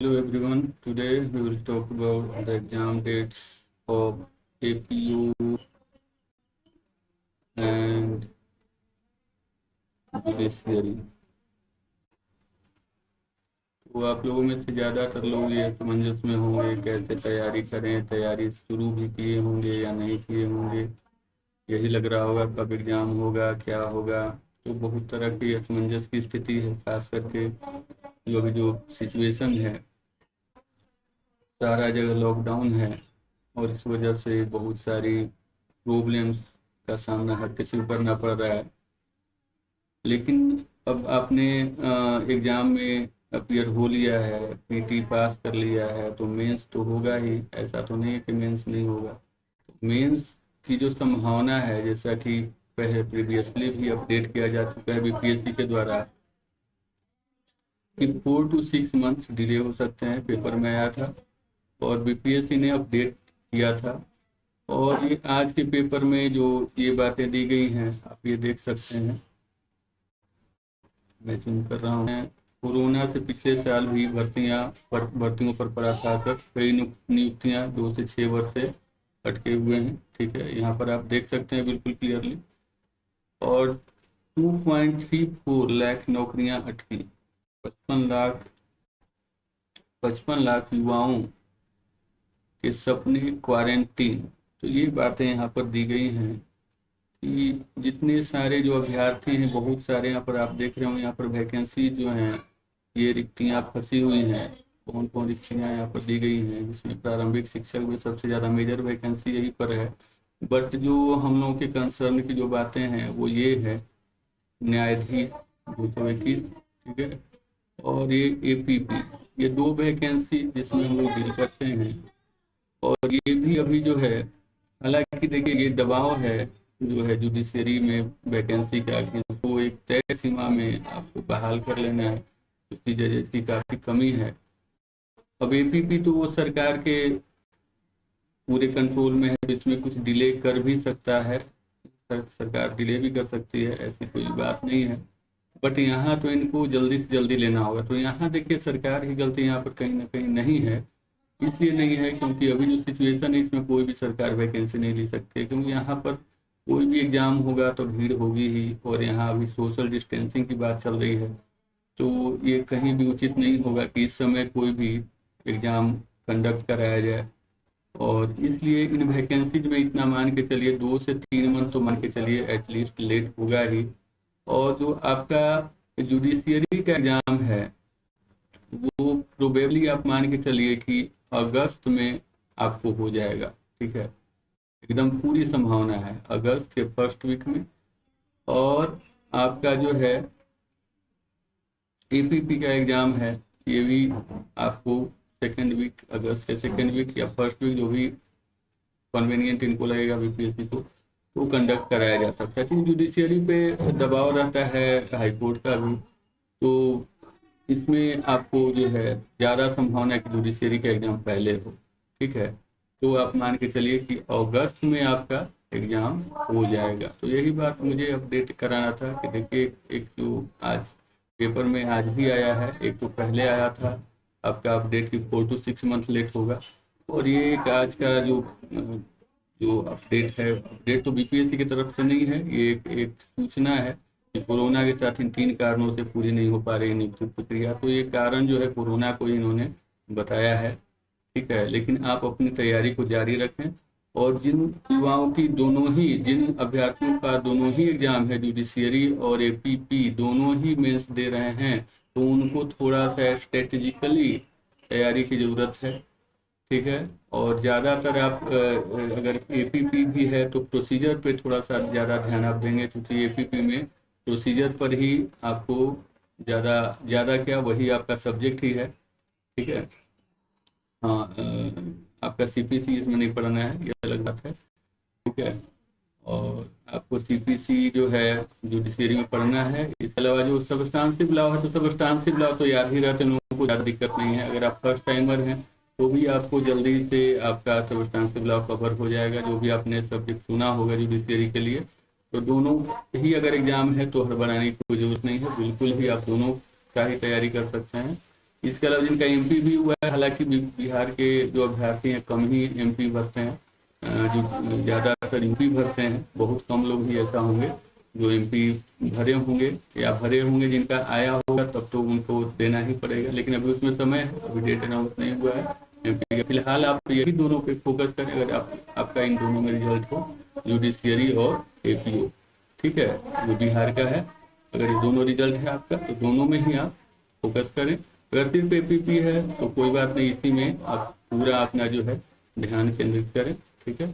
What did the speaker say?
Hello everyone, today we will talk about the exam dates of APU and judiciary। तो आप लोगों में से ज़्यादातर लोग ये समंजस में होंगे कैसे तैयारी करें, तैयारी शुरू भी किए होंगे या नहीं किए होंगे, यही लग रहा होगा कब एग्ज़ाम होगा, क्या होगा। तो बहुत तरह की असमंजस की स्थिति है, खास करके जो अभी जो सिचुएशन है, सारा जगह लॉकडाउन है और इस वजह से बहुत सारी प्रॉब्लम्स का सामना हर किसी को करना पड़ रहा है। लेकिन अब आपने एग्ज़ाम में अपीयर हो लिया है, पीटी पास कर लिया है, तो मेंस तो होगा ही। ऐसा तो नहीं है कि मेंस नहीं होगा। मेंस की जो संभावना है, जैसा कि पहले प्रीवियसली भी अपडेट किया जा चुका है बीपीएससी के द्वारा, कि 4 to 6 मंथ्स डिले हो सकते हैं। पेपर में आया था और बीपीएससी ने अपडेट किया था। और ये आज के पेपर में जो ये बातें दी गई हैं, आप ये देख सकते हैं, मैं जूम कर रहा हूँ। कोरोना से पिछले साल भी भर्तियों पर पड़ा था असर। कई नियुक्तियां 2 से 6 वर्ष से अटके हुए हैं। ठीक है, यहाँ पर आप देख सकते हैं बिल्कुल क्लियरली। और 2.34 लाख नौकरियां अटकी। 55 लाख युवाओं के सपने क्वारंटीन। तो ये बातें यहाँ पर दी गई हैं कि जितने सारे जो अभ्यर्थी हैं, बहुत सारे यहाँ पर आप देख रहे हो, यहाँ पर वैकेंसी जो हैं, ये रिक्तियाँ फंसी हुई हैं। कौन कौन रिक्तियाँ यहाँ पर दी गई हैं, जिसमें प्रारंभिक शिक्षक में सबसे ज़्यादा मेजर वैकेंसी यहीं पर है। बट जो हम लोगों के कंसर्न की जो बातें हैं वो ये है, न्यायाधीश 221, ठीक है, और ये एपीपी, ये 2 वैकेंसी जिसमें हम लोग डील करते हैं। और ये भी अभी जो है, हालांकि देखिए ये दबाव है जो है जुडिशरी में वैकेंसी का, कि उसको एक तय सीमा में आपको बहाल कर लेना है, क्योंकि जजेस की काफ़ी कमी है। अब एपीपी तो वो सरकार के पूरे कंट्रोल में है, तो इसमें कुछ डिले कर भी सकता है, सरकार डिले भी कर सकती है, ऐसी कोई बात नहीं है। बट यहाँ तो इनको जल्दी से जल्दी लेना होगा। तो यहाँ देखिए सरकार की गलती यहाँ पर कहीं ना कहीं नहीं है। इसलिए नहीं है क्योंकि अभी जो सिचुएशन है, इसमें कोई भी सरकार वैकेंसी नहीं ले सकती, क्योंकि यहाँ पर कोई भी एग्जाम होगा तो भीड़ होगी ही। और यहाँ अभी सोशल डिस्टेंसिंग की बात चल रही है, तो ये कहीं भी उचित नहीं होगा कि इस समय कोई भी एग्जाम कंडक्ट कराया जाए। और इसलिए इन वैकेंसीज में इतना मान के चलिए 2 से 3 मंथ तो मान के चलिए एटलीस्ट लेट होगा ही। और जो आपका जुडिशियरी का एग्जाम है, वो प्रोबेबली आप मान के चलिए कि अगस्त में आपको हो जाएगा। ठीक है, एकदम पूरी संभावना है अगस्त के फर्स्ट वीक में। और आपका जो है एपीपी का एग्जाम है, ये भी आपको सेकेंड वीक, अगस्त के सेकेंड वीक या फर्स्ट वीक, जो भी कन्वीनियंट इनको लगेगा बीपीएससी को, तो कंडक्ट कराया जा सकता है। क्योंकि जुडिशियरी पे दबाव रहता है हाईकोर्ट का भी, तो इसमें आपको जो है ज़्यादा संभावना है कि जुडिशियरी का एग्जाम पहले हो। ठीक है, तो आप मान के चलिए कि अगस्त में आपका एग्जाम हो जाएगा। तो यही बात मुझे अपडेट कराना था कि देखिए, एक जो आज पेपर में आज भी आया है, एक तो पहले आया था आपका अपडेट कि 4 to 6 मंथ लेट होगा। और ये एक आज का जो अपडेट है, अपडेट तो बीपीएससी की तरफ से नहीं है, ये एक सूचना है कि कोरोना के साथ इन 3 कारणों से पूरी नहीं हो पा रही नियुक्ति प्रक्रिया। तो ये कारण जो है कोरोना को इन्होंने बताया है। ठीक है, लेकिन आप अपनी तैयारी को जारी रखें। और जिन युवाओं की जिन अभ्यर्थियों का दोनों ही एग्जाम है, जुडिशियरी और एपीपी दोनों ही मेंस दे रहे हैं, तो उनको थोड़ा सा स्ट्रेटेजिकली तैयारी की ज़रूरत है। ठीक है, और ज़्यादातर आप अगर एपीपी भी है तो प्रोसीजर पे थोड़ा सा ज़्यादा ध्यान आप देंगे, क्योंकि एपीपी में प्रोसीजर पर ही आपको ज़्यादा ज़्यादा क्या, वही आपका सब्जेक्ट ही है। ठीक है, हाँ, आपका सीपीसी इसमें नहीं पढ़ना है, ये अलग बात है। ठीक है, और आपको सीपीसी जो है जुडिशरी में पढ़ना है। इसके अलावा जो सबस्टांसिव लॉ है, तो सबस्टांसिव लॉ तो याद ही रहते हैं लोगों को, ज़्यादा दिक्कत नहीं है। अगर आप फर्स्ट टाइमर हैं तो भी आपको जल्दी से आपका सबस्टांसिव लॉ कवर हो जाएगा, जो भी आपने सब्जेक्ट चुना होगा जुडिशरी के लिए। तो दोनों ही अगर एग्जाम है तो हड़बड़ाने की कोई ज़रूरत नहीं है, बिल्कुल ही आप दोनों का ही तैयारी कर सकते हैं। इसके अलावा जिनका एमपी भी हुआ है, हालांकि बिहार के जो अभ्यर्थी हैं कम ही एमपी भरते हैं, जो ज़्यादातर यूपी भरते हैं, बहुत कम लोग ही ऐसा होंगे जो एमपी भरे होंगे या भरे होंगे। जिनका आया होगा तब तो उनको देना ही पड़ेगा, लेकिन अभी उसमें समय है, अभी डेट अनाउंस नहीं हुआ है एमपी का। फिलहाल आप यही दोनों पे फोकस करें, अगर आपका इन दोनों में रिजल्ट हो, जुडिशियरी और एपीओ, ठीक है, जो बिहार का है। अगर ये दोनों रिजल्ट है आपका तो दोनों में ही आप फोकस करें। अगर सिर्फ एपीपी है तो कोई बात नहीं, इसी में आप पूरा अपना जो है ध्यान केंद्रित करें, ठीक है।